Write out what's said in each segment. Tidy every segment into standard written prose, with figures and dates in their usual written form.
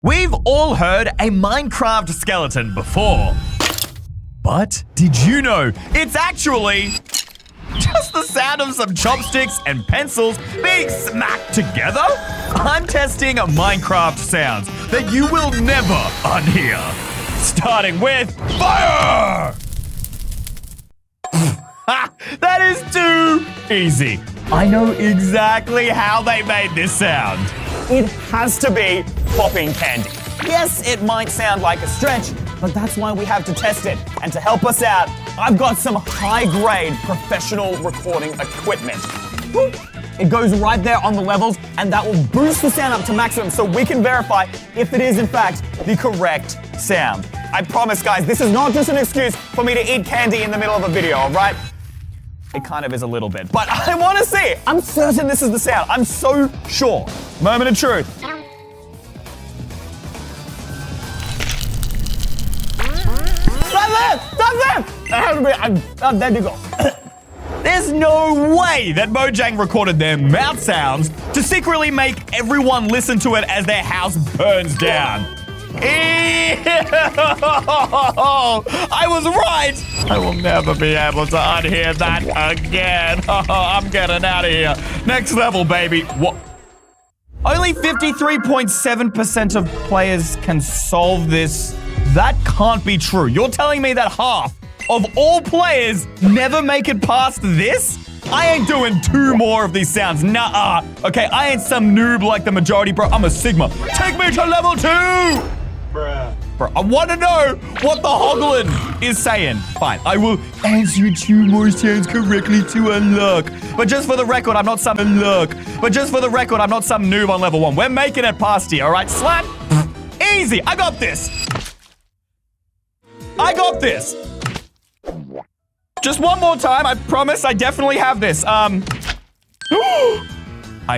We've all heard a Minecraft skeleton before. But did you know it's actually just the sound of some chopsticks and pencils being smacked together? I'm testing Minecraft sounds that you will never unhear. Starting with fire! That is too easy. I know exactly how they made this sound. It has to be popping candy. Yes, it might sound like a stretch, but that's why we have to test it. And to help us out, I've got some high-grade professional recording equipment. It goes right there on the levels, and that will boost the sound up to maximum so we can verify if it is, in fact, the correct sound. I promise, guys, this is not just an excuse for me to eat candy in the middle of a video, all right? It kind of is a little bit, but I want to see it. I'm certain this is the sound. I'm so sure. Moment of truth. There you go. There's no way that Mojang recorded their mouth sounds to secretly make everyone listen to it as their house burns down. Ew! I was right! I will never be able to unhear that again. I'm getting out of here. Next level, baby. What? Only 53.7% of players can solve this. That can't be true. You're telling me that half of all players never make it past this? I ain't doing 2 more of these sounds. Nuh-uh. Okay, I ain't some noob like the majority, bro. I'm a Sigma. Take me to level 2! Bruh. Bro, I want to know what the Hoglin is saying. Fine, I will answer 2 more sounds correctly to unlock. But just for the record, I'm not some noob on level 1. We're making it past here, all right? Slap. Easy. I got this. Just one more time. I promise I definitely have this. I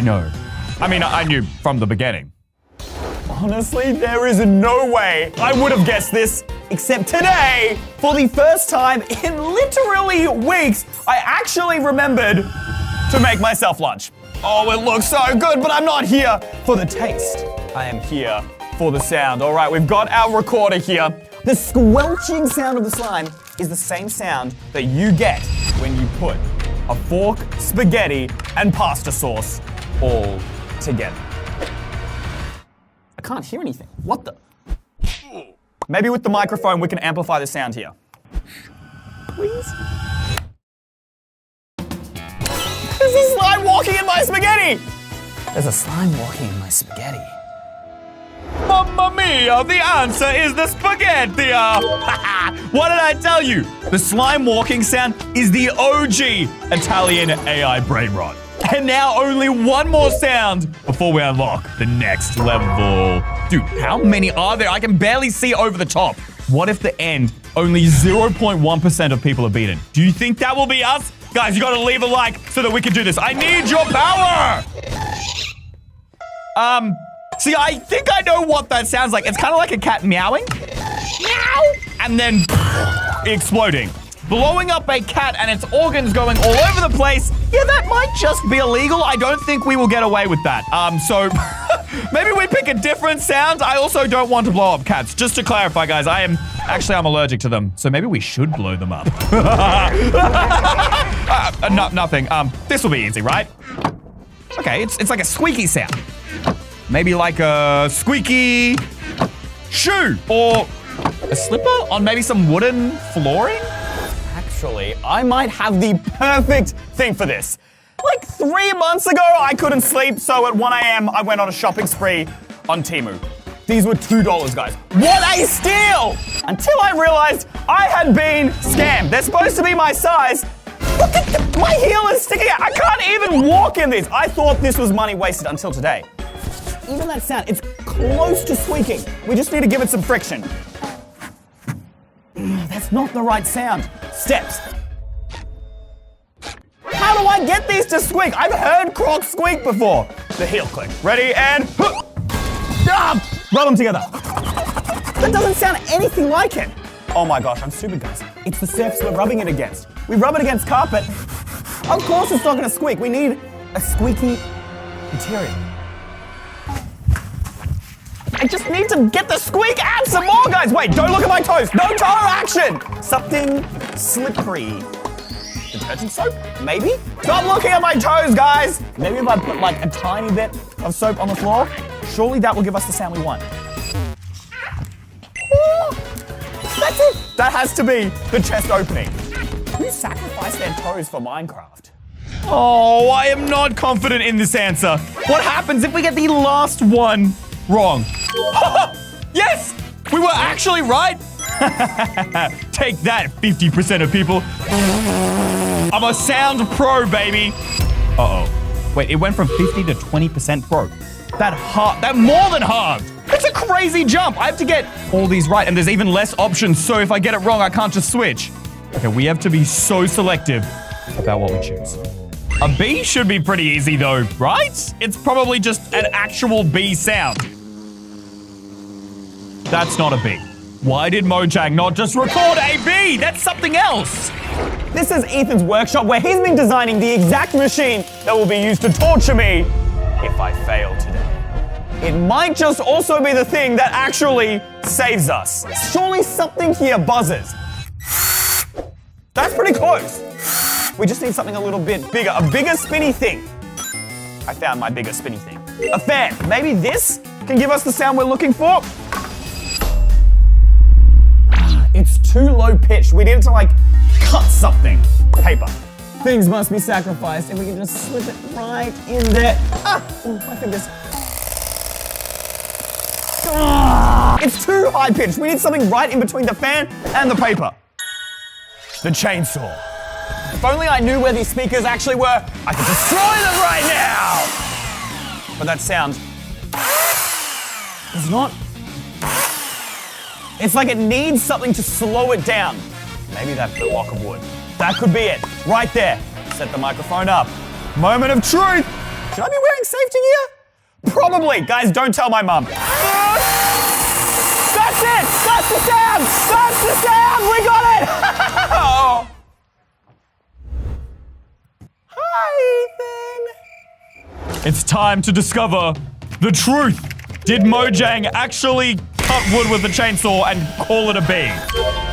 know. I mean, I knew from the beginning. Honestly, there is no way I would have guessed this, except today, for the first time in literally weeks, I actually remembered to make myself lunch. Oh, it looks so good, but I'm not here for the taste. I am here for the sound. All right, we've got our recorder here. The squelching sound of the slime is the same sound that you get when you put a fork, spaghetti, and pasta sauce all together. I can't hear anything. What the? Maybe with the microphone we can amplify the sound here. Please? There's a slime walking in my spaghetti! There's a slime walking in my spaghetti. Mamma mia, the answer is the spaghetti. What did I tell you? The slime walking sound is the OG Italian AI brain rot. And now only 1 more sound before we unlock the next level. Dude, how many are there? I can barely see over the top. What if the end only 0.1% of people are beaten? Do you think that will be us? Guys, you gotta leave a like so that we can do this. I need your power! See, I think I know what that sounds like. It's kind of like a cat meowing. Meow! And then exploding. Blowing up a cat and its organs going all over the place. Yeah, that might just be illegal. I don't think we will get away with that. So maybe we pick a different sound. I also don't want to blow up cats. Just to clarify, guys, I'm allergic to them. So maybe we should blow them up. Nothing. This will be easy, right? Okay, it's like a squeaky sound. Maybe like a squeaky shoe or a slipper on maybe some wooden flooring? Actually, I might have the perfect thing for this. Like 3 months ago, I couldn't sleep, so at 1 a.m., I went on a shopping spree on Temu. These were $2, guys. What a steal! Until I realized I had been scammed. They're supposed to be my size. Look at my heel is sticking out. I can't even walk in these. I thought this was money wasted until today. Even that sound, it's close to squeaking. We just need to give it some friction. That's not the right sound. Steps. How do I get these to squeak? I've heard Crocs squeak before. The heel click. Ready, and... rub them together. That doesn't sound anything like it. Oh my gosh, I'm stupid, guys. It's the surface we're rubbing it against. We rub it against carpet. Of course it's not gonna squeak. We need a squeaky material. I just need to get the squeak out some more, guys. Wait, don't look at my toes. No toe action. Something slippery. Detergent soap? Maybe? Stop looking at my toes, guys. Maybe if I put like a tiny bit of soap on the floor, surely that will give us the sound we want. That's it. That has to be the chest opening. Who sacrificed their toes for Minecraft? Oh, I am not confident in this answer. What happens if we get the last one wrong? Yes! We were actually right. Take that, 50% of people. I'm a sound pro, baby. Uh-oh. Wait, it went from 50 to 20% pro. That more than halved. It's a crazy jump. I have to get all these right, and there's even less options, so if I get it wrong, I can't just switch. Okay, we have to be so selective about what we choose. A B should be pretty easy though, right? It's probably just an actual B sound. That's not a B. Why did Mojang not just record a B? That's something else. This is Ethan's workshop where he's been designing the exact machine that will be used to torture me if I fail today. It might just also be the thing that actually saves us. Surely something here buzzes. That's pretty close. We just need something a little bit bigger, a bigger spinny thing. I found my bigger spinny thing. A fan. Maybe this can give us the sound we're looking for. It's too low pitched. We need to like cut something. Paper. Things must be sacrificed and we can just slip it right in there. My fingers. It's too high pitched. We need something right in between the fan and the paper. The chainsaw. If only I knew where these speakers actually were, I could destroy them right now! But that sound is not... It's like it needs something to slow it down. Maybe that block of wood. That could be it. Right there. Set the microphone up. Moment of truth. Should I be wearing safety gear? Probably. Guys, don't tell my mum. That's it! That's the sound! That's the sound! We got it! Oh. Hi, Ethan. It's time to discover the truth. Did Mojang actually cut wood with a chainsaw and call it a B?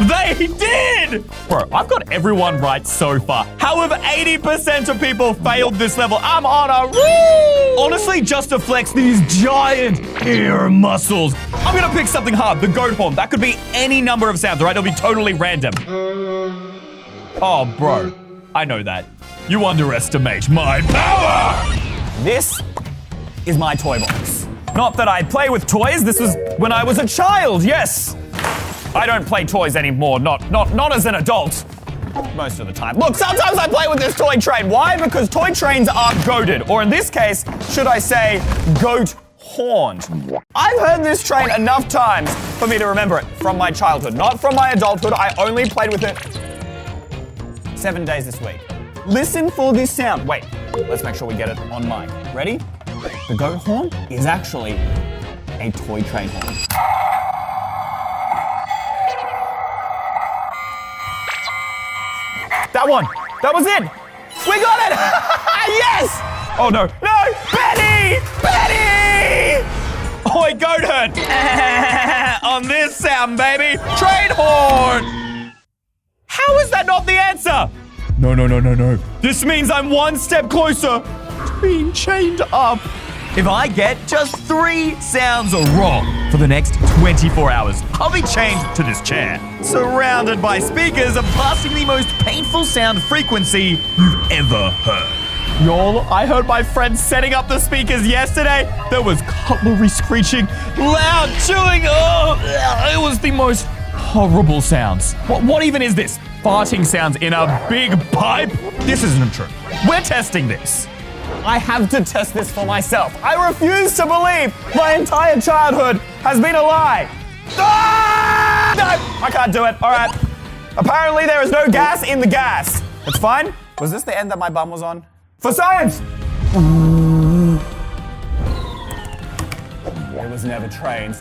They did! Bro, I've got everyone right so far. How have 80% of people failed this level? I'm on a roll! Honestly, just to flex these giant ear muscles, I'm gonna pick something hard, the goat horn. That could be any number of sounds, right? It'll be totally random. Oh, bro, I know that. You underestimate my power! This is my toy box. Not that I play with toys, this was when I was a child, yes! I don't play toys anymore, not as an adult. Most of the time. Look, sometimes I play with this toy train. Why? Because toy trains are goated. Or in this case, should I say, goat horned. I've heard this train enough times for me to remember it from my childhood, not from my adulthood. I only played with it 7 days this week. Listen for this sound. Wait, let's make sure we get it on mic. Ready? The goat horn is actually a toy train horn. That one. That was it. We got it. Yes. Oh, no. No. Betty. Betty. Oi, goat herd. On this sound, baby. Train horn. How is that not the answer? No. This means I'm one step closer to being chained up. If I get just 3 sounds wrong for the next 24 hours, I'll be chained to this chair, surrounded by speakers and blasting the most painful sound frequency you've ever heard. Y'all, I heard my friends setting up the speakers yesterday. There was cutlery screeching, loud chewing. Oh, it was the most horrible sounds. What even is this? Farting sounds in a big pipe? This isn't true. We're testing this. I have to test this for myself. I refuse to believe my entire childhood has been a lie. Ah! No, I can't do it. All right. Apparently there is no gas in the gas. It's fine. Was this the end that my bum was on? For science! It was never trains.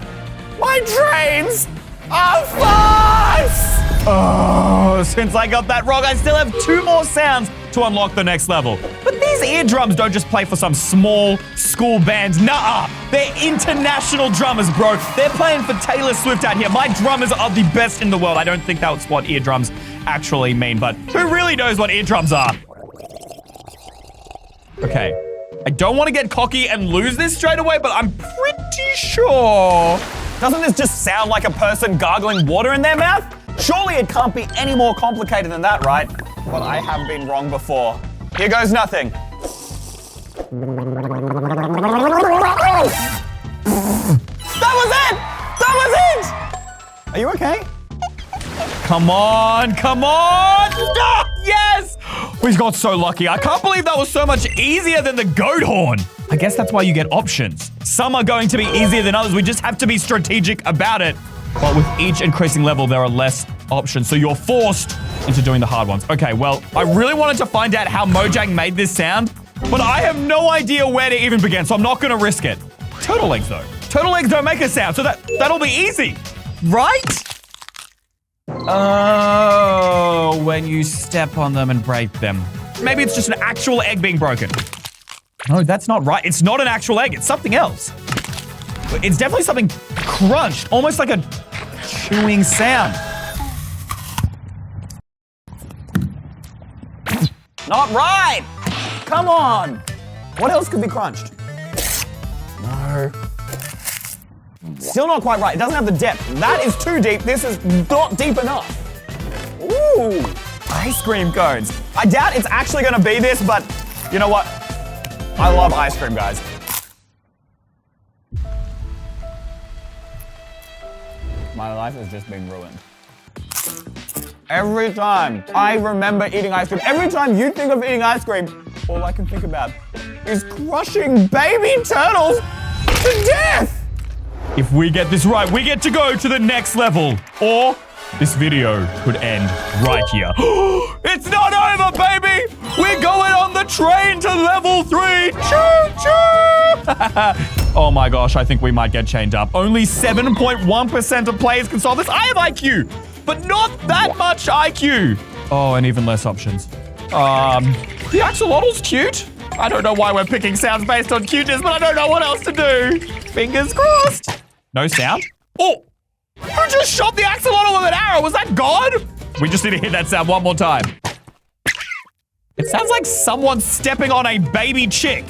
My trains are farts! Oh, since I got that wrong, I still have 2 more sounds to unlock the next level. But these eardrums don't just play for some small school band. Nuh-uh. They're international drummers, bro. They're playing for Taylor Swift out here. My drummers are the best in the world. I don't think that's what eardrums actually mean, but who really knows what eardrums are? Okay. I don't want to get cocky and lose this straight away, but I'm pretty sure. Doesn't this just sound like a person gargling water in their mouth? Surely it can't be any more complicated than that, right? But I have been wrong before. Here goes nothing. That was it! That was it! Are you okay? Come on, come on! Ah, yes! We got so lucky. I can't believe that was so much easier than the goat horn. I guess that's why you get options. Some are going to be easier than others. We just have to be strategic about it. But with each increasing level, there are less options. So you're forced into doing the hard ones. Okay, well, I really wanted to find out how Mojang made this sound, but I have no idea where to even begin, so I'm not going to risk it. Turtle eggs, though. Turtle eggs don't make a sound, so that'll be easy. Right? Oh, when you step on them and break them. Maybe it's just an actual egg being broken. No, that's not right. It's not an actual egg. It's something else. It's definitely something crunched, almost like a chewing sound. Not right! Come on! What else could be crunched? No. Still not quite right. It doesn't have the depth. That is too deep. This is not deep enough. Ooh, ice cream cones. I doubt it's actually gonna be this, but you know what? I love ice cream, guys. My life has just been ruined. Every time I remember eating ice cream, every time you think of eating ice cream, all I can think about is crushing baby turtles to death! If we get this right, we get to go to the next level. Or this video could end right here. It's not over, baby! We're going on the train to level 3! Choo-choo! Oh my gosh, I think we might get chained up. Only 7.1% of players can solve this. I have IQ, but not that much IQ. Oh, and even less options. The axolotl's cute. I don't know why we're picking sounds based on cuteness, but I don't know what else to do. Fingers crossed. No sound? Oh! Who just shot the axolotl with an arrow? Was that God? We just need to hit that sound one more time. It sounds like someone stepping on a baby chick.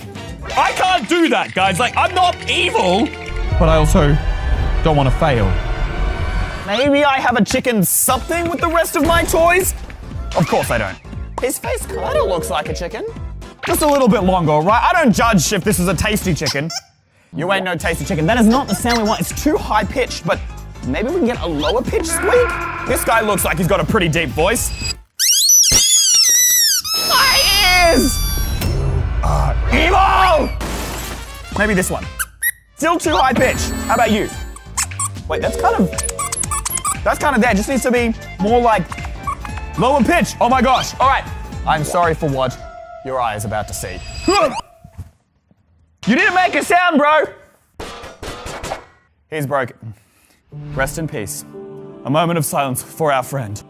I can't do that, guys. Like, I'm not evil, but I also don't want to fail. Maybe I have a chicken something with the rest of my toys? Of course I don't. His face kind of looks like a chicken. Just a little bit longer, right? I don't judge if this is a tasty chicken. You ain't no tasty chicken. That is not the sound we want. It's too high-pitched, but maybe we can get a lower-pitched squeak? This guy looks like he's got a pretty deep voice. My ears! Evil! Maybe this one. Still too high-pitched. How about you? Wait, that's kind of there. Just needs to be more like lower pitch. Oh my gosh. All right. I'm sorry for what your eye is about to see. You didn't make a sound, bro. He's broken. Rest in peace. A moment of silence for our friend.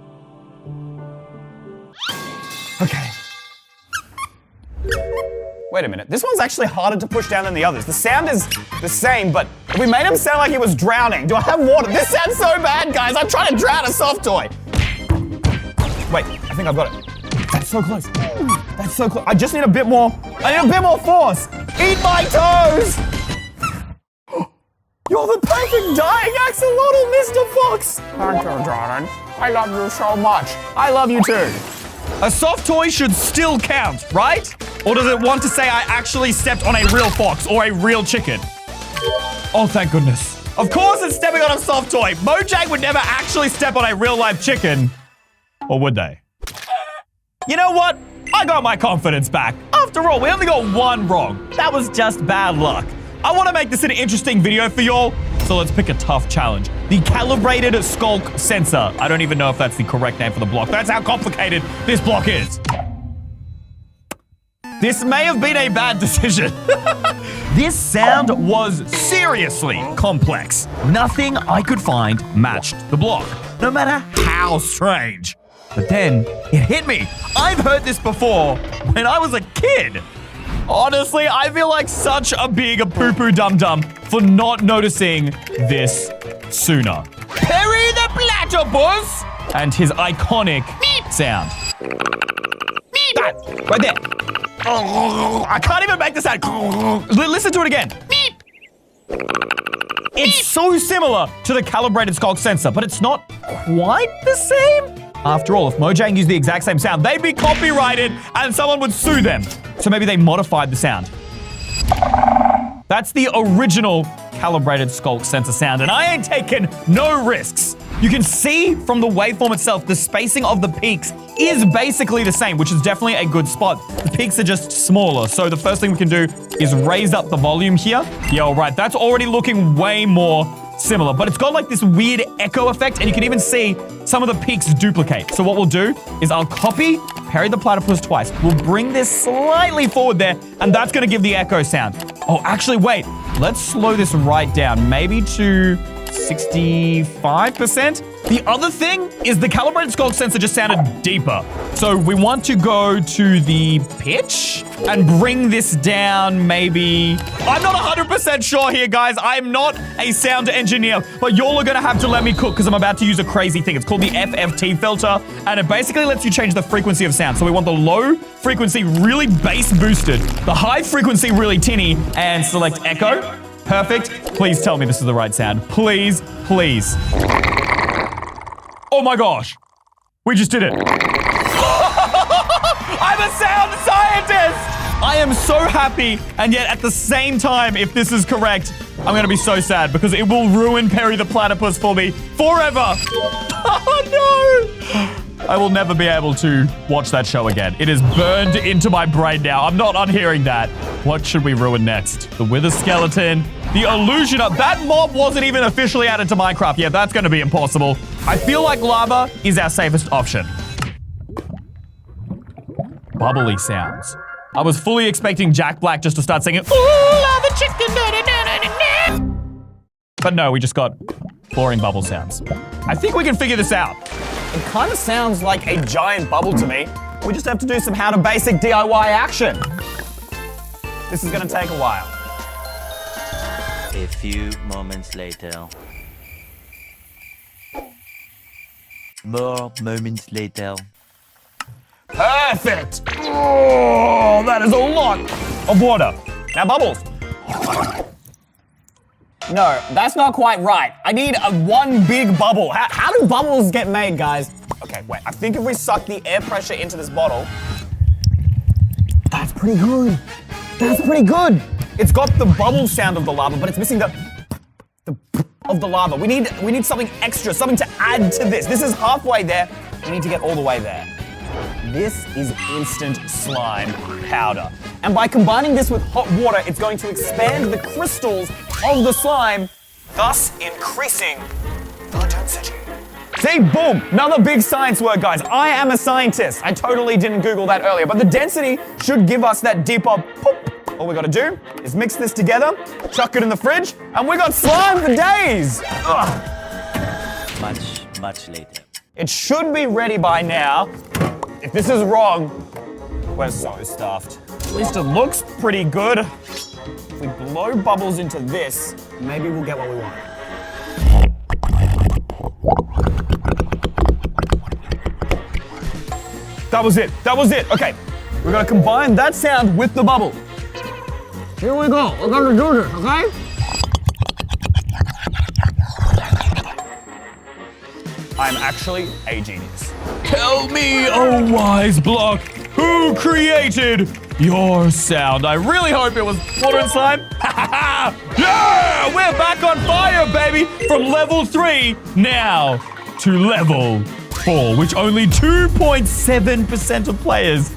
Okay. Wait a minute. This one's actually harder to push down than the others. The sound is the same, but if we made him sound like he was drowning. Do I have water? This sounds so bad, guys. I'm trying to drown a soft toy. Wait, I think I've got it. That's so close. That's so close. I just need a bit more. I need a bit more force. Eat my toes. You're the perfect dying axolotl, Mr. Fox. Thank you, darling. I love you so much. I love you too. A soft toy should still count, right? Or does it want to say I actually stepped on a real fox or a real chicken? Oh, thank goodness. Of course it's stepping on a soft toy. Mojang would never actually step on a real life chicken. Or would they? You know what? I got my confidence back. After all, we only got one wrong. That was just bad luck. I want to make this an interesting video for y'all, so let's pick a tough challenge. The calibrated skulk sensor. I don't even know if that's the correct name for the block. That's how complicated this block is. This may have been a bad decision. This sound was seriously complex. Nothing I could find matched the block, no matter how strange. But then it hit me. I've heard this before when I was a kid. Honestly, I feel like such a big poo-poo dum-dum for not noticing this sooner. Perry the Platypus! And his iconic sound. That, right there. I can't even make the sound. Listen to it again. It's so similar to the calibrated skulk sensor, but it's not quite the same. After all, if Mojang used the exact same sound, they'd be copyrighted and someone would sue them. So maybe they modified the sound. That's the original calibrated skulk sensor sound, and I ain't taking no risks. You can see from the waveform itself, the spacing of the peaks is basically the same, which is definitely a good spot. The peaks are just smaller, so the first thing we can do is raise up the volume here. Yeah, all right, that's already looking way more similar, but it's got like this weird echo effect, and you can even see some of the peaks duplicate. So what we'll do is I'll copy Perry the Platypus twice. We'll bring this slightly forward there, and that's gonna give the echo sound. Oh, actually, wait. Let's slow this right down, maybe to 65%. The other thing is the calibrated skulk sensor just sounded deeper. So we want to go to the pitch and bring this down maybe... I'm not 100% sure here, guys. I'm not a sound engineer, but y'all are gonna have to let me cook because I'm about to use a crazy thing. It's called the FFT filter, and it basically lets you change the frequency of sound. So we want the low frequency really bass boosted, the high frequency really tinny, and select echo. Perfect. Please tell me this is the right sound. Please, please. Oh my gosh. We just did it. I'm a sound scientist! I am so happy, and yet at the same time, if this is correct, I'm gonna be so sad because it will ruin Perry the Platypus for me forever. Oh no! I will never be able to watch that show again. It is burned into my brain now. I'm not unhearing that. What should we ruin next? The Wither Skeleton, the Illusion of... That mob wasn't even officially added to Minecraft. Yeah, that's gonna be impossible. I feel like lava is our safest option. Bubbly sounds. I was fully expecting Jack Black just to start singing, "Ooh, lava chicken, da, da, da, da, da." But no, we just got boring bubble sounds. I think we can figure this out. It kind of sounds like a giant bubble to me. We just have to do some how to basic DIY action. This is gonna take a while. A few moments later. More moments later. Perfect! Oh, that is a lot of water. Now bubbles. No, that's not quite right. I need one big bubble. How do bubbles get made, guys? Okay, wait. I think if we suck the air pressure into this bottle... That's pretty good. That's pretty good. It's got the bubble sound of the lava, but it's missing the of the lava. We need something extra, something to add to this. This is halfway there. We need to get all the way there. This is instant slime powder. And by combining this with hot water, it's going to expand the crystals of the slime, thus increasing the density. See, boom, another big science word, guys. I am a scientist. I totally didn't Google that earlier, but the density should give us that deeper poop. All we gotta do is mix this together, chuck it in the fridge, and we got slime for days. Ugh. Much later. It should be ready by now. If this is wrong, we're so stuffed. At least it looks pretty good. If we blow bubbles into this, maybe we'll get what we want. That was it. That was it. Okay, we're gonna combine that sound with the bubble. Here we go. We're gonna do this, okay? I'm actually a genius. Tell me, oh wise block, who created your sound? I really hope it was water and slime. Yeah, we're back on fire, baby. From level 3 now to level 4, which only 2.7% of players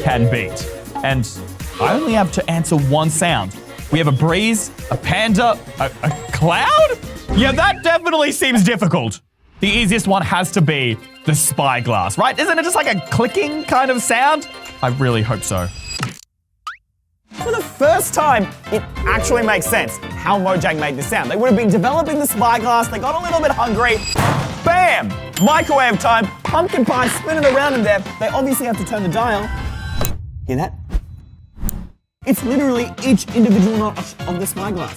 can beat. And I only have to answer one sound. We have a breeze, a panda, a cloud? Yeah, that definitely seems difficult. The easiest one has to be the spyglass, right? Isn't it just like a clicking kind of sound? I really hope so. For the first time, it actually makes sense how Mojang made this sound. They would have been developing the spyglass, they got a little bit hungry, bam! Microwave time, pumpkin pie spinning around in there. They obviously have to turn the dial. Hear that? It's literally each individual notch of the spyglass.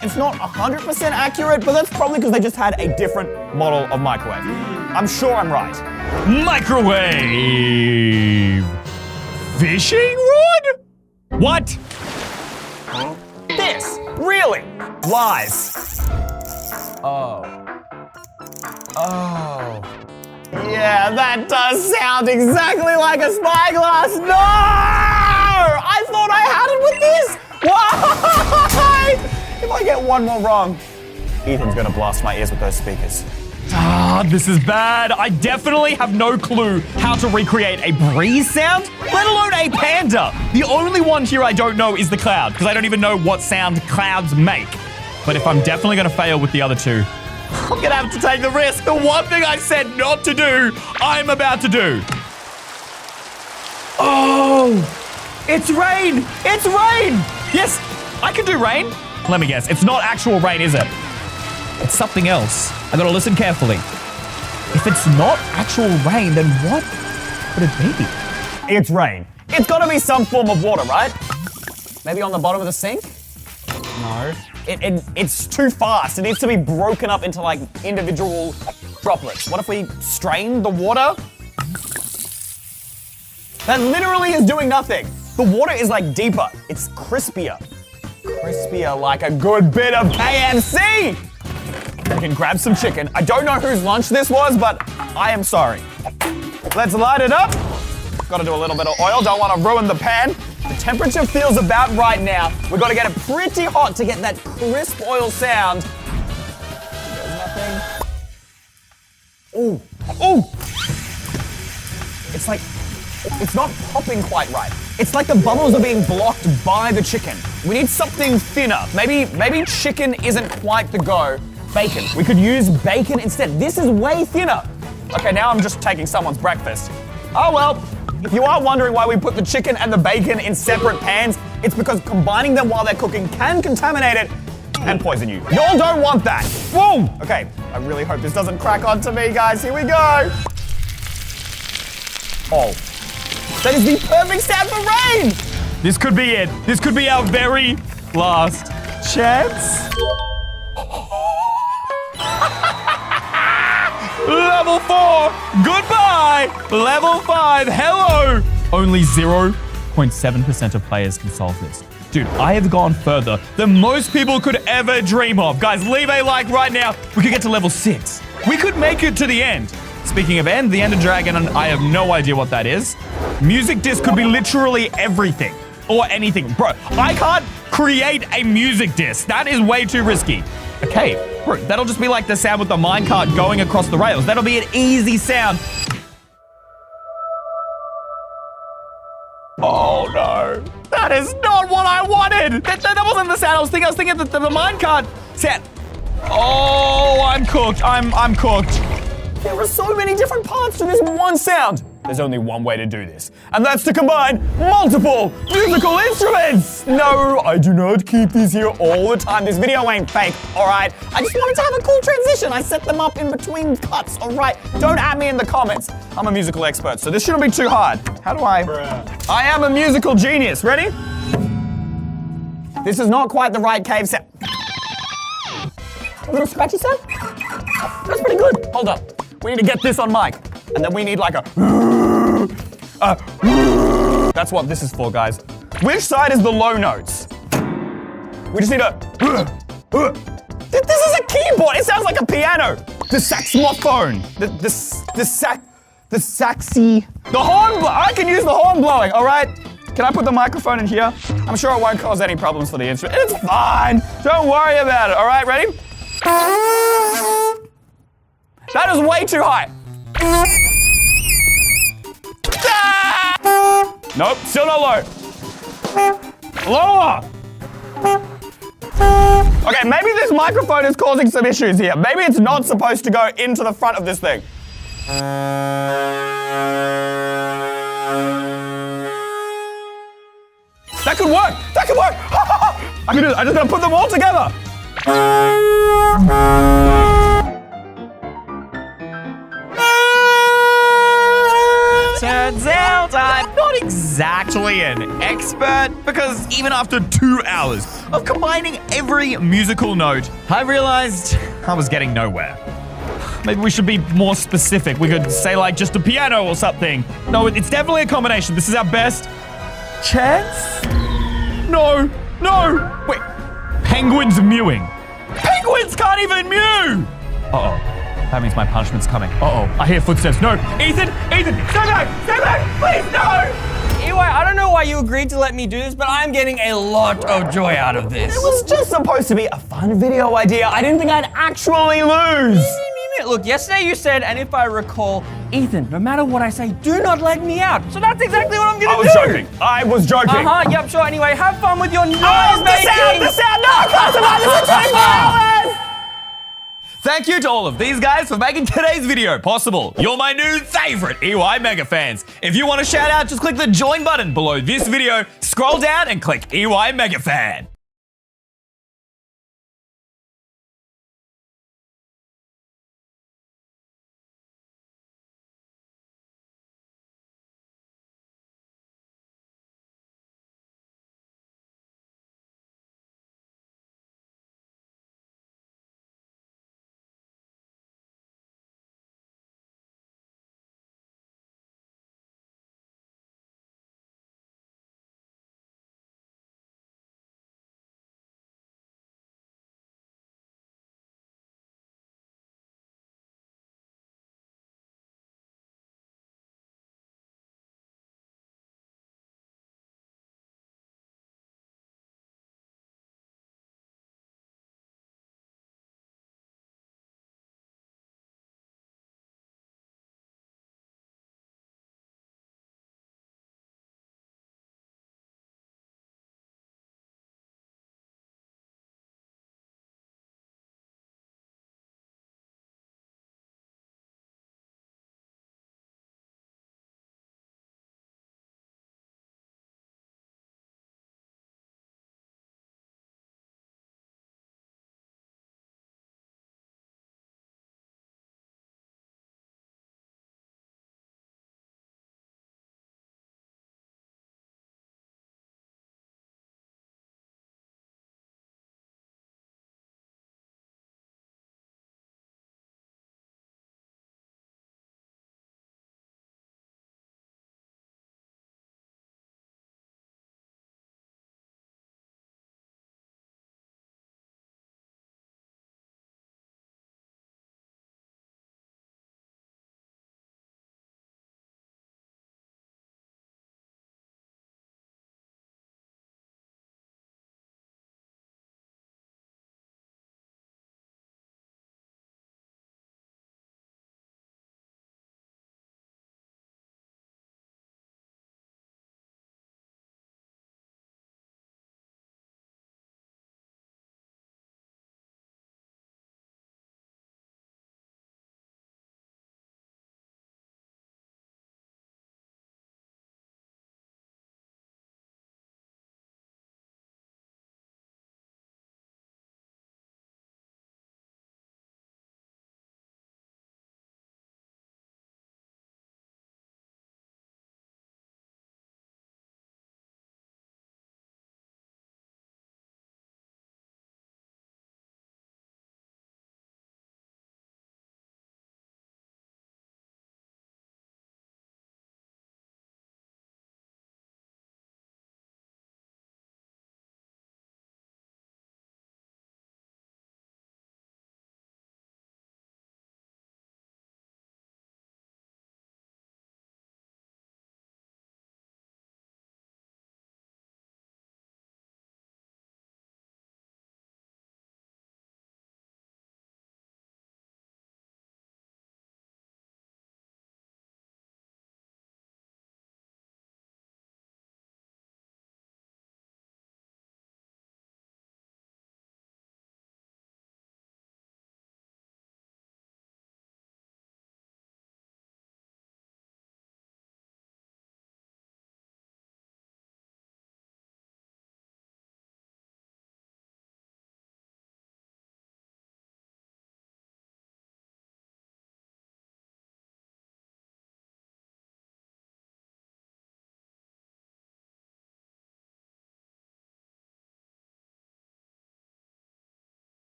It's not 100% accurate, but that's probably because they just had a different model of microwave. I'm sure I'm right. Microwave. Fishing rod? What? This, really? Lies. Oh. Yeah, that does sound exactly like a spyglass. No! I thought I had it with this. Why? If I get one more wrong, Ethan's gonna blast my ears with those speakers. This is bad. I definitely have no clue how to recreate a breeze sound, let alone a panda. The only one here I don't know is the cloud, because I don't even know what sound clouds make. But if I'm definitely gonna fail with the other two, I'm gonna have to take the risk. The one thing I said not to do, I'm about to do. Oh, it's rain. It's rain. Yes, I can do rain. Let me guess. It's not actual rain, is it? It's something else. I gotta listen carefully. If it's not actual rain, then what could it be? It's rain. It's gotta be some form of water, right? Maybe on the bottom of the sink? No. It's too fast. It needs to be broken up into like individual droplets. What if we strain the water? That literally is doing nothing. The water is like deeper. It's crispier. Crispier like a good bit of KFC. We can grab some chicken. I don't know whose lunch this was, but I am sorry. Let's light it up. Gotta do a little bit of oil. Don't want to ruin the pan. The temperature feels about right now. We've got to get it pretty hot to get that crisp oil sound. There's nothing. Ooh. Ooh. It's like, it's not popping quite right. It's like the bubbles are being blocked by the chicken. We need something thinner. Maybe chicken isn't quite the go. Bacon. We could use bacon instead. This is way thinner. Okay, now I'm just taking someone's breakfast. Oh well. If you are wondering why we put the chicken and the bacon in separate pans, it's because combining them while they're cooking can contaminate it and poison you. Y'all don't want that. Whoa! Okay, I really hope this doesn't crack onto me, guys. Here we go. Oh. That is the perfect sound for rain! This could be it. This could be our very last chance. Level 4, goodbye. Level 5, hello. Only 0.7% of players can solve this. Dude, I have gone further than most people could ever dream of. Guys, leave a like right now. We could get to level 6. We could make it to the end. Speaking of end, the Ender Dragon, and I have no idea what that is. Music disc could be literally everything or anything. Bro, I can't create a music disc. That is way too risky. Okay, bro, that'll just be like the sound with the minecart going across the rails. That'll be an easy sound. Oh no, that is not what I wanted. That wasn't the sound I was thinking. I was thinking the minecart sound. Oh, I'm cooked. I'm cooked. There are so many different parts to this one sound. There's only one way to do this, and that's to combine multiple musical instruments. No, I do not keep these here all the time. This video ain't fake, all right? I just wanted to have a cool transition. I set them up in between cuts, all right? Don't at me in the comments. I'm a musical expert, so this shouldn't be too hard. How do I? I am a musical genius. Ready? This is not quite the right cave sound. A little scratchy sound? That's pretty good. Hold up. We need to get this on mic. And then we need like a... That's what this is for, guys. Which side is the low notes? We just need a... This is a keyboard. It sounds like a piano. The saxophone. The saxy... The horn... I can use the horn blowing, all right? Can I put the microphone in here? I'm sure it won't cause any problems for the instrument. It's fine. Don't worry about it, all right? Ready? That is way too high. Ah! Nope, still not low. Lower. Okay, maybe this microphone is causing some issues here. Maybe it's not supposed to go into the front of this thing. That could work. That could work. I can do it. I'm just gonna put them all together. Turns out I'm actually an expert because even after 2 hours of combining every musical note, I realized I was getting nowhere. Maybe we should be more specific. We could say like just a piano or something. No, it's definitely a combination. This is our best chance? No. Wait, penguins mewing. Penguins can't even mew! Uh-oh. That means my punishment's coming. Uh-oh. I hear footsteps. No. Ethan, stay back, please, no! EY, I don't know why you agreed to let me do this, but I'm getting a lot of joy out of this. It was just supposed to be a fun video idea. I didn't think I'd actually lose. Look, yesterday you said, and if I recall, Ethan, no matter what I say, do not let me out. So that's exactly what I'm gonna do. I was joking. Yep, sure. Anyway, have fun with your noise The sound! No, I can't survive this for 24 hours! Thank you to all of these guys for making today's video possible. You're my new favorite EY Mega fans. If you want a shout out, just click the join button below this video, scroll down and click EY Mega Fan.